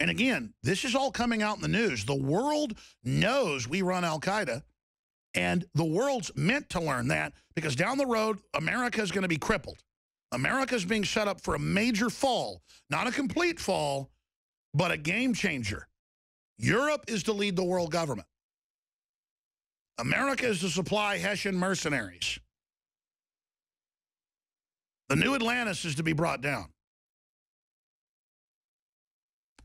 And again, this is all coming out in the news. The world knows we run al-Qaeda, and the world's meant to learn that because down the road, America is going to be crippled. America is being set up for a major fall, not a complete fall, but a game changer. Europe is to lead the world government. America is to supply Hessian mercenaries. The new Atlantis is to be brought down.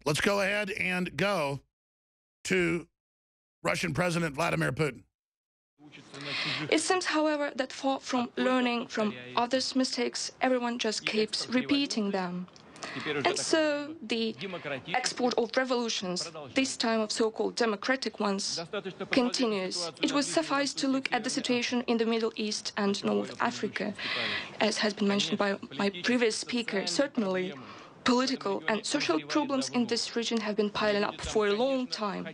Let's go ahead and go to Russian President Vladimir Putin. It seems, however, that far from learning from others' mistakes, everyone just keeps repeating them. And so the export of revolutions, this time of so-called democratic ones, continues. It would suffice to look at the situation in the Middle East and North Africa, as has been mentioned by my previous speaker. Certainly, political and social problems in this region have been piling up for a long time,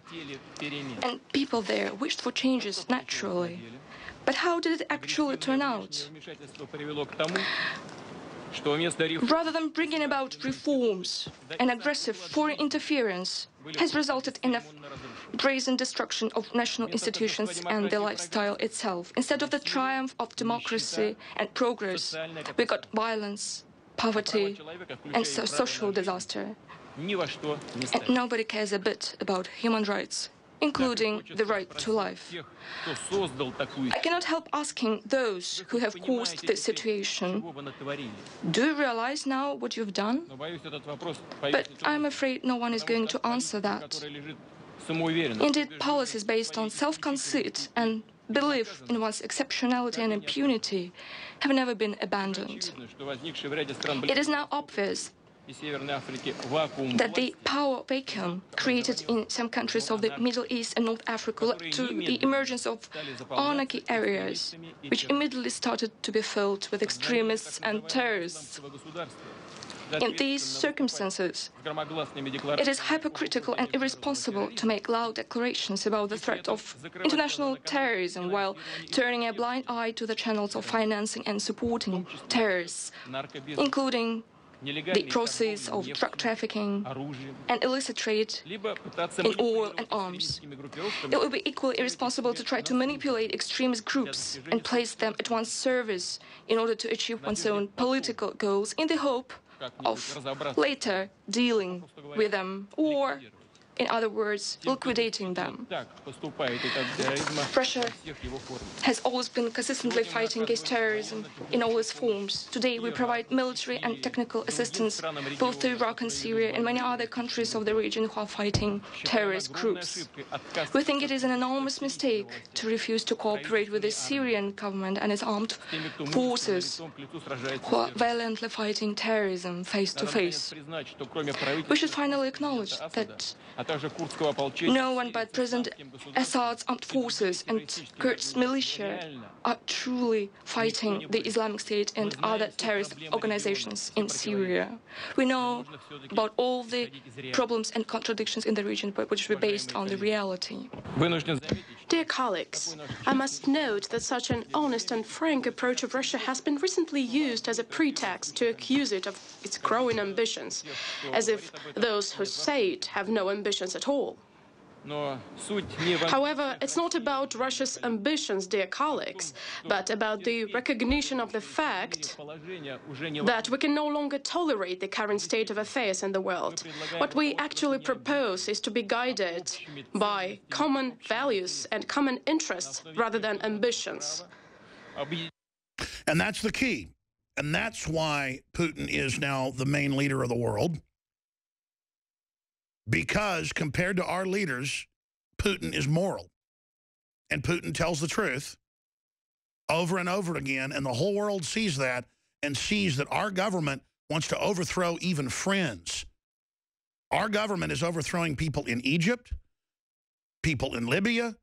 and people there wished for changes naturally. But how did it actually turn out? Rather than bringing about reforms, an aggressive foreign interference has resulted in a brazen destruction of national institutions and the lifestyle itself. Instead of the triumph of democracy and progress, we got violence, poverty, and social disaster. And nobody cares a bit about human rights, including the right to life. I cannot help asking those who have caused this situation, do you realize now what you've done? But I'm afraid no one is going to answer that. Indeed, policies based on self-conceit and belief in one's exceptionality and impunity have never been abandoned. It is now obvious that the power vacuum created in some countries of the Middle East and North Africa led to the emergence of anarchy areas, which immediately started to be filled with extremists and terrorists. In these circumstances, it is hypocritical and irresponsible to make loud declarations about the threat of international terrorism while turning a blind eye to the channels of financing and supporting terrorists, including the process of drug trafficking and illicit trade in oil and arms. It would be equally irresponsible to try to manipulate extremist groups and place them at one's service in order to achieve one's own political goals in the hope of later dealing with them, or, in other words, liquidating them. Russia has always been consistently fighting against terrorism in all its forms. Today, we provide military and technical assistance both to Iraq and Syria and many other countries of the region who are fighting terrorist groups. We think it is an enormous mistake to refuse to cooperate with the Syrian government and its armed forces who are valiantly fighting terrorism face to face. We should finally acknowledge that no one but President Assad's armed forces and Kurds militia are truly fighting the Islamic State and other terrorist organizations in Syria. We know about all the problems and contradictions in the region, but which were based on the reality. Dear colleagues, I must note that such an honest and frank approach of Russia has been recently used as a pretext to accuse it of its growing ambitions, as if those who say it have no ambitions at all. However, it's not about Russia's ambitions, dear colleagues, but about the recognition of the fact that we can no longer tolerate the current state of affairs in the world. What we actually propose is to be guided by common values and common interests rather than ambitions. And that's the key. And that's why Putin is now the main leader of the world. Because compared to our leaders, Putin is moral. And Putin tells the truth over and over again, and the whole world sees that and sees that our government wants to overthrow even friends. Our government is overthrowing people in Egypt, people in Libya,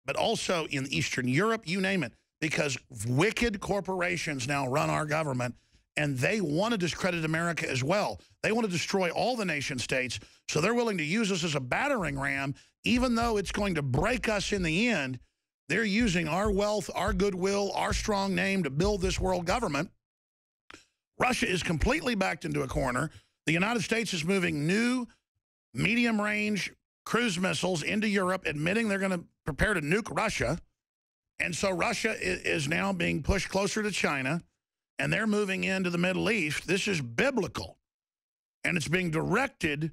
but also in Eastern Europe, you name it, because wicked corporations now run our government, and they want to discredit America as well. They want to destroy all the nation states, so they're willing to use us as a battering ram, even though it's going to break us in the end. They're using our wealth, our goodwill, our strong name to build this world government. Russia is completely backed into a corner. The United States is moving new medium-range cruise missiles into Europe, admitting they're going to prepare to nuke Russia. And so Russia is now being pushed closer to China, and they're moving into the Middle East. This is biblical, and it's being directed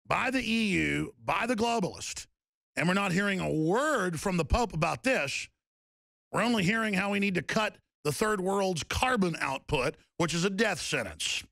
by the EU, by the globalists. And we're not hearing a word from the Pope about this. We're only hearing how we need to cut the third world's carbon output, which is a death sentence.